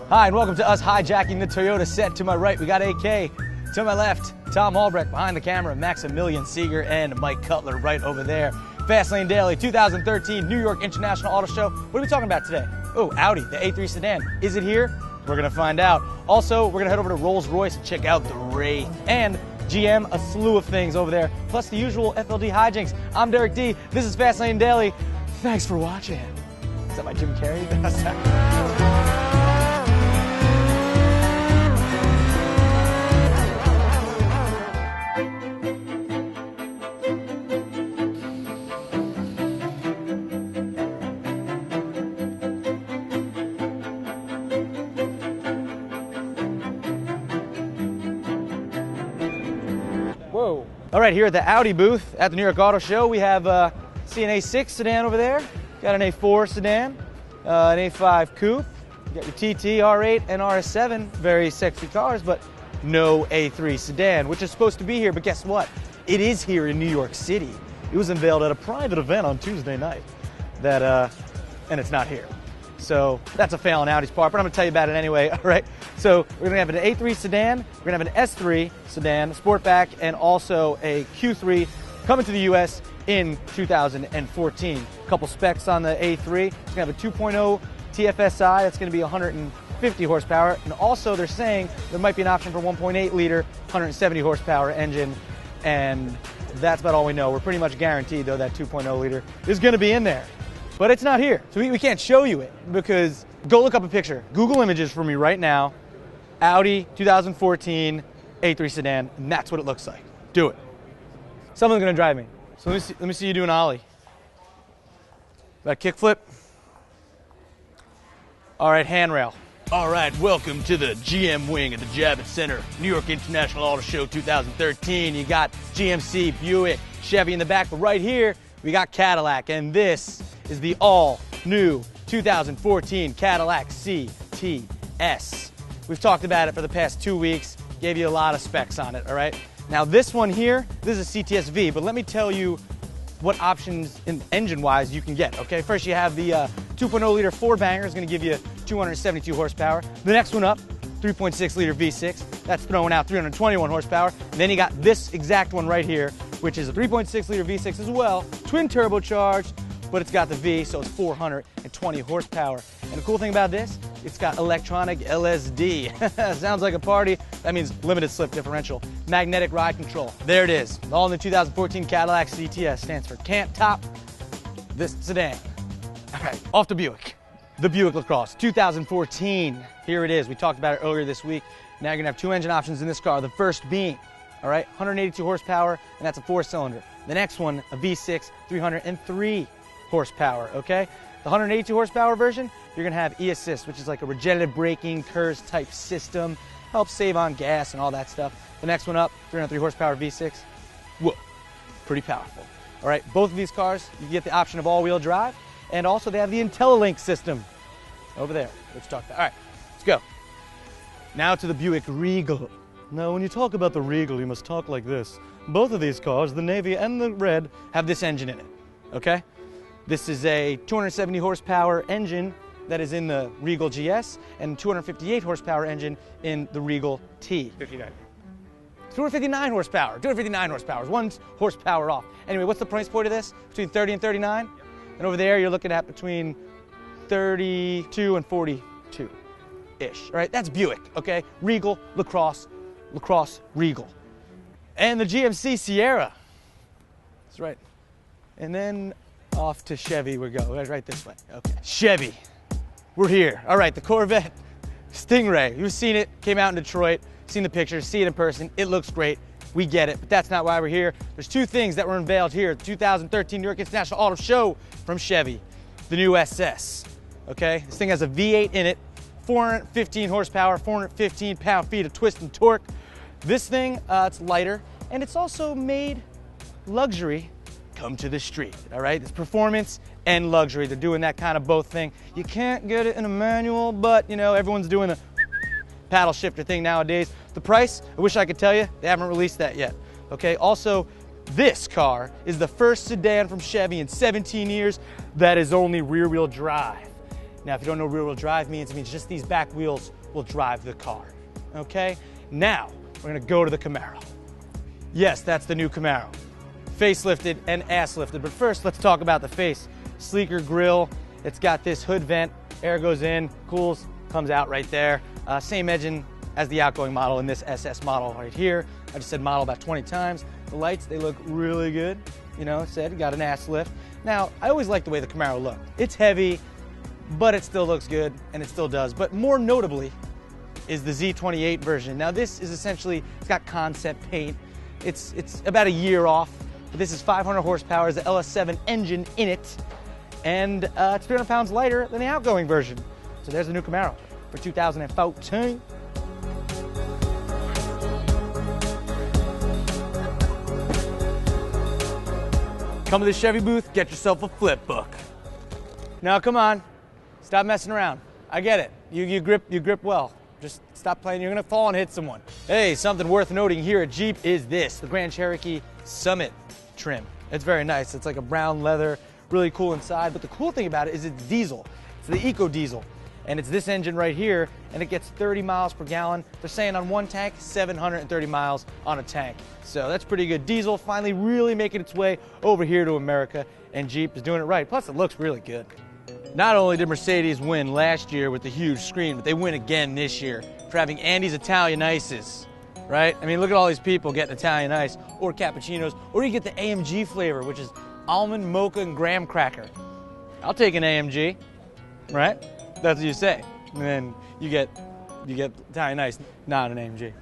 Hi, and welcome to us hijacking the Toyota set. To my right, we got AK. To my left, Tom Albrecht. Behind the camera, Maximilian Seeger and Mike Cutler right over there. Fastlane Daily 2013 New York International Auto Show. What are we talking about today? Oh, Audi, the A3 sedan. Is it here? We're gonna find out. Also, we're gonna head over to Rolls-Royce and check out the Wraith. And GM, a slew of things over there, plus the usual FLD hijinks. I'm Derek D. This is Fastlane Daily. Thanks for watching. Is that my Jim Carrey? Whoa. All right, here at the Audi booth at the New York Auto Show, we have see an A6 sedan over there, got an A4 sedan, an A5 coupe, you got your TT, R8, and RS7, very sexy cars, but no A3 sedan, which is supposed to be here, but guess what? It is here in New York City. It was unveiled at a private event on Tuesday night, and it's not here. So that's a fail on Audi's part, but I'm gonna tell you about it anyway, all right? So we're gonna have an A3 sedan, we're gonna have an S3 sedan, Sportback, and also a Q3 coming to the US in 2014. A couple specs on the A3. It's gonna have a 2.0 TFSI, that's gonna be 150 horsepower, and also they're saying there might be an option for 1.8 liter, 170 horsepower engine, and that's about all we know. We're pretty much guaranteed though that 2.0 liter is gonna be in there. But it's not here, so we can't show you it because go look up a picture. Google images for me right now. Audi 2014 A3 sedan, and that's what it looks like. Do it. Someone's gonna drive me. So let me see you do an ollie. That kickflip. All right, handrail. All right, welcome to the GM wing at the Javits Center, New York International Auto Show 2013. You got GMC, Buick, Chevy in the back, but right here, we got Cadillac, and this is the all-new 2014 Cadillac CTS. We've talked about it for the past 2 weeks, gave you a lot of specs on it, all right? Now this one here, this is a CTS V, but let me tell you what options engine-wise you can get, okay? First you have the 2.0 liter four-banger, is gonna give you 272 horsepower. The next one up, 3.6 liter V6, that's throwing out 321 horsepower. And then you got this exact one right here, which is a 3.6 liter V6 as well, twin turbocharged, but it's got the V, so it's 420 horsepower. And the cool thing about this, it's got electronic LSD. Sounds like a party. That means limited slip differential. Magnetic ride control. There it is. All in the 2014 Cadillac CTS stands for Can't Top This Sedan. All right, off to Buick. The Buick LaCrosse 2014. Here it is. We talked about it earlier this week. Now you're gonna have two engine options in this car. The first being, all right, 182 horsepower, and that's a 4-cylinder. The next one, a V6, 303 horsepower, okay? The 182 horsepower version, you're gonna have e-assist, which is like a regenerative braking, KERS type system, helps save on gas and all that stuff. The next one up, 303 horsepower V6, whoa, pretty powerful. All right, both of these cars, you get the option of all-wheel drive, and also they have the IntelliLink system over there. Let's talk about. All right, let's go. Now to the Buick Regal. Now, when you talk about the Regal, you must talk like this. Both of these cars, the navy and the red, have this engine in it, okay? This is a 270 horsepower engine that is in the Regal GS and 258 horsepower engine in the Regal T. 59. 259 horsepower, 259 horsepower, 1 horsepower off. Anyway, what's the price point of this? Between 30 and 39? And over there, you're looking at between 32 and 42-ish, all right? That's Buick, okay? Regal, LaCrosse, LaCrosse, Regal. And the GMC Sierra. That's right. And then off to Chevy we go, right this way, okay. Chevy, we're here. All right, the Corvette Stingray. You've seen it, came out in Detroit, seen the pictures, see it in person, it looks great. We get it, but that's not why we're here. There's two things that were unveiled here at the 2013 New York International Auto Show from Chevy. The new SS, okay? This thing has a V8 in it, 415 horsepower, 415 pound-feet of twist and torque. This thing, it's lighter, and it's also made luxury come to the street, all right? It's performance and luxury. They're doing that kind of both thing. You can't get it in a manual, but, you know, everyone's doing the paddle shifter thing nowadays. The price, I wish I could tell you, they haven't released that yet, okay? Also, this car is the first sedan from Chevy in 17 years that is only rear-wheel drive. Now, if you don't know rear-wheel drive means, it means just these back wheels will drive the car, okay? Now, we're gonna go to the Camaro. Yes, that's the new Camaro. Facelifted and ass lifted, but first, let's talk about the face. Sleeker grille, it's got this hood vent, air goes in, cools, comes out right there. Same engine as the outgoing model in this SS model right here. I just said model about 20 times. The lights, they look really good. You know, it said it got an ass lift. Now, I always like the way the Camaro looked. It's heavy, but it still looks good, and it still does. But more notably is the Z28 version. Now, this is essentially, it's got concept paint. It's about a year off, but this is 500 horsepower, the LS7 engine in it, and it's 300 pounds lighter than the outgoing version. So there's the new Camaro for 2014. Come to the Chevy booth, get yourself a flip book. Now, come on, stop messing around. I get it. You grip well. Just stop playing. You're gonna fall and hit someone. Hey, something worth noting here at Jeep is this, the Grand Cherokee Summit trim. It's very nice. It's like a brown leather, really cool inside. But the cool thing about it is it's diesel. It's the Eco Diesel. And it's this engine right here, and it gets 30 miles per gallon. They're saying on one tank, 730 miles on a tank. So that's pretty good. Diesel finally really making its way over here to America, and Jeep is doing it right. Plus, it looks really good. Not only did Mercedes win last year with the huge screen, but they win again this year for having Andy's Italian Ices, right? I mean, look at all these people getting Italian Ice or cappuccinos, or you get the AMG flavor, which is almond, mocha, and graham cracker. I'll take an AMG, right? That's what you say. And then you get Italian Ice, not an AMG.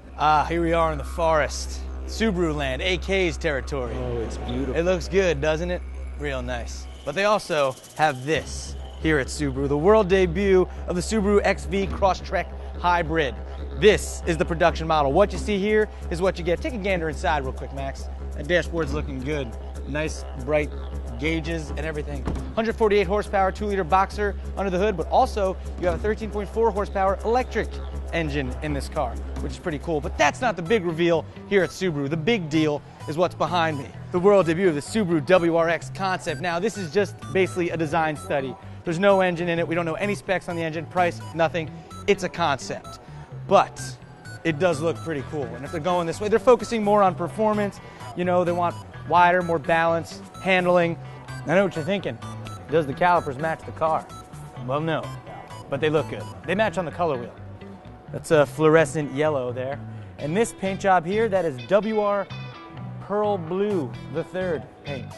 Here we are in the forest. Subaru land, AK's territory. Oh, it's beautiful. It looks good, doesn't it? Real nice. But they also have this here at Subaru, the world debut of the Subaru XV Crosstrek Hybrid. This is the production model. What you see here is what you get. Take a gander inside real quick, Max. That dashboard's looking good. Nice, bright gauges and everything. 148 horsepower, 2-liter boxer under the hood, but also you have a 13.4 horsepower electric engine in this car, which is pretty cool. But that's not the big reveal here at Subaru. The big deal is what's behind me. The world debut of the Subaru WRX concept. Now, this is just basically a design study. There's no engine in it. We don't know any specs on the engine, price, nothing. It's a concept. But it does look pretty cool. And if they're going this way, they're focusing more on performance. You know, they want wider, more balance, handling. I know what you're thinking. Does the calipers match the car? Well, no, but they look good. They match on the color wheel. That's a fluorescent yellow there. And this paint job here, that is WR Pearl Blue, the third paint.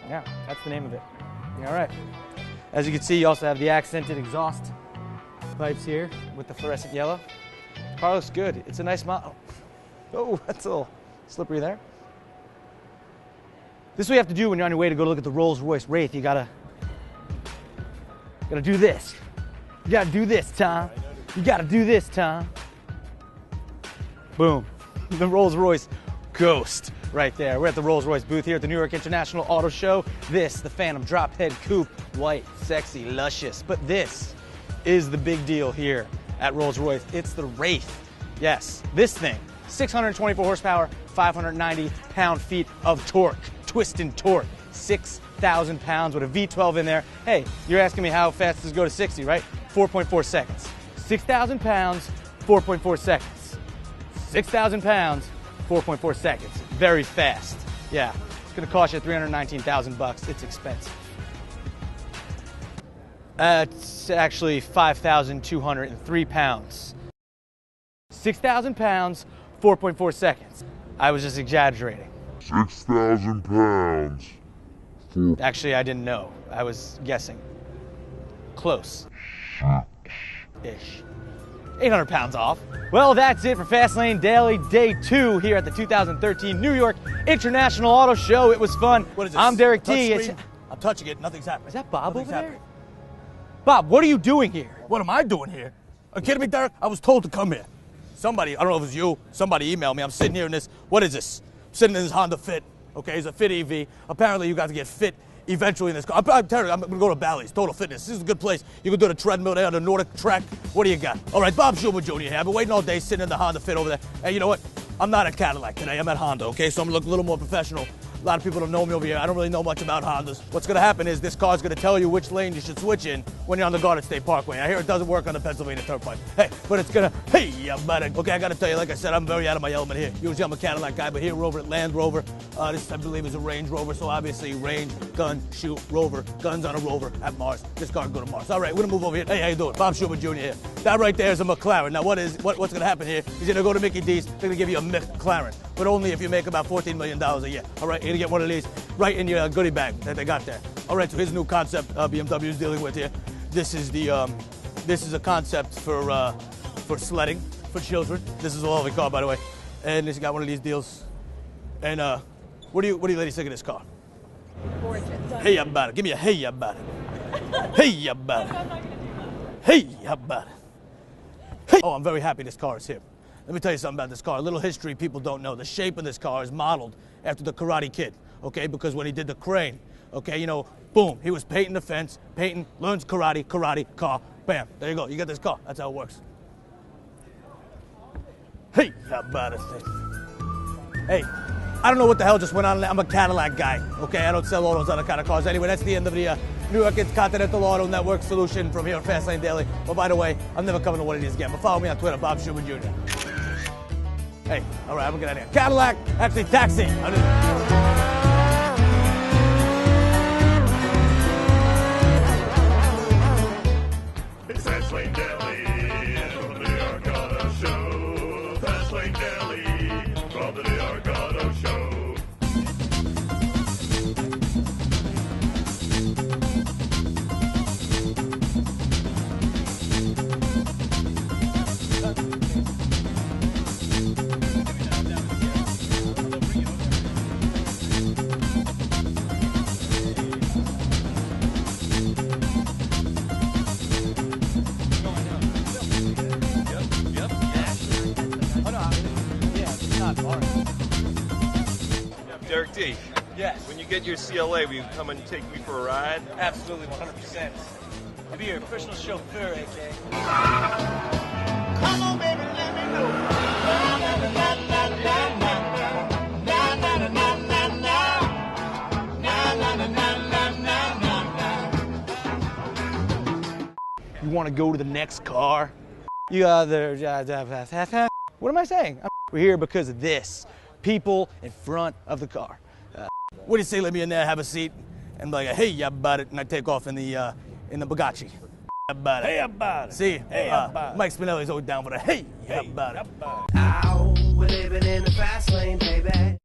Yeah, that's the name of it. All right. As you can see, you also have the accented exhaust pipes here with the fluorescent yellow. Car looks good. It's a nice model. Oh, that's a little slippery there. This is what you have to do when you're on your way to go look at the Rolls-Royce Wraith. You gotta do this. You gotta do this, Tom. You gotta do this, Tom. Boom. The Rolls-Royce Ghost right there. We're at the Rolls-Royce booth here at the New York International Auto Show. This, the Phantom drop head coupe, white, sexy, luscious. But this is the big deal here at Rolls-Royce. It's the Wraith. Yes, this thing, 624 horsepower, 590 pound-feet of torque. Twisting torque, 6,000 pounds with a V12 in there. Hey, you're asking me how fast does it go to 60, right? 4.4 seconds. 6,000 pounds, 4.4 seconds. 6,000 pounds, 4.4 seconds. Very fast. Yeah, it's gonna cost you $319,000. It's expensive. It's actually 5,203 pounds. 6,000 pounds, 4.4 seconds. I was just exaggerating. 6,000 pounds. Actually, I didn't know. I was guessing. Close. Ish. 800 pounds off. Well, that's it for Fastlane Daily Day 2 here at the 2013 New York International Auto Show. It was fun. What is this? I'm Derek T. I'm touching it. Nothing's happening. Is that Bob Nothing's over there? happening. Bob, what are you doing here? What am I doing here? Are you kidding me, Derek? I was told to come here. Somebody, I don't know if it was you, somebody emailed me. I'm sitting here in this, what is this? I'm sitting in this Honda Fit. Okay, it's a Fit EV. Apparently, you got to get fit eventually in this car. I'm telling you, I'm going to go to Bally's, Total Fitness. This is a good place. You can do the treadmill there on the Nordic track. What do you got? All right, Bob Schumer Jr. here. I've been waiting all day sitting in the Honda Fit over there. Hey, you know what? I'm not at Cadillac today. I'm at Honda, okay? So I'm looking a little more professional. A lot of people don't know me over here. I don't really know much about Hondas. What's gonna happen is this car's gonna tell you which lane you should switch in when you're on the Garden State Parkway. I hear it doesn't work on the Pennsylvania Turnpike. Hey, but it's gonna, hey, you better. Okay, I gotta tell you, like I said, I'm very out of my element here. Usually I'm a Cadillac guy, but here we're over at Land Rover. This, I believe, is a Range Rover, so obviously range, gun, shoot, Rover, guns on a Rover at Mars. This car can go to Mars. All right, we're gonna move over here. Hey, how you doing? Bob Schumer Jr. here. That right there is a McLaren. Now, what's gonna happen here is you're gonna go to Mickey D's, they're gonna give you a McLaren, but only if you make about $14 million a year. All right, you're gonna get one of these right in your goodie bag that they got there. All right, so here's a new concept BMW is dealing with here. This is a concept for sledding for children. This is a lovely car, by the way, and it's got one of these deals. And what do you ladies think of this car? Gorgeous. Hey about it. Give me a hey about it. Hey about it. Hey about it. Hey. Oh, I'm very happy this car is here. Let me tell you something about this car. A little history people don't know. The shape of this car is modeled after the Karate Kid, okay? Because when he did the crane, okay, you know, boom, he was painting the fence, painting, learns karate, car, bam, there you go. You get this car. That's how it works. Hey, how about it? Hey, I don't know what the hell just went on. I'm a Cadillac guy, okay? I don't sell all those other kind of cars. Anyway, that's the end of the New York Continental Auto Network solution from here on Fastlane Daily. But by the way, I'm never coming to one of these again. But follow me on Twitter, Bob Schumer Jr. Hey, all right, I'm gonna get out of here. Cadillac, actually taxi. It's Fastlane Daily from the New York Auto Show. Fastlane Daily from the New York Auto Show. Derek D. Yes. When you get your CLA, will you come and take me for a ride? Absolutely, 100%. I'll be your personal chauffeur, AK. Come on, baby, let me know. You want to go to the next car? You other. What am I saying? We're here because of this. People in front of the car. What do you say? Let me in there, have a seat, and be like, hey, yeah, about it, and I take off in the Bugatti. About it. Hey about it. See, Hey about it. Mike Spinelli's always down for the hey, yeah, about it. Ow, we're living in the fast lane, baby.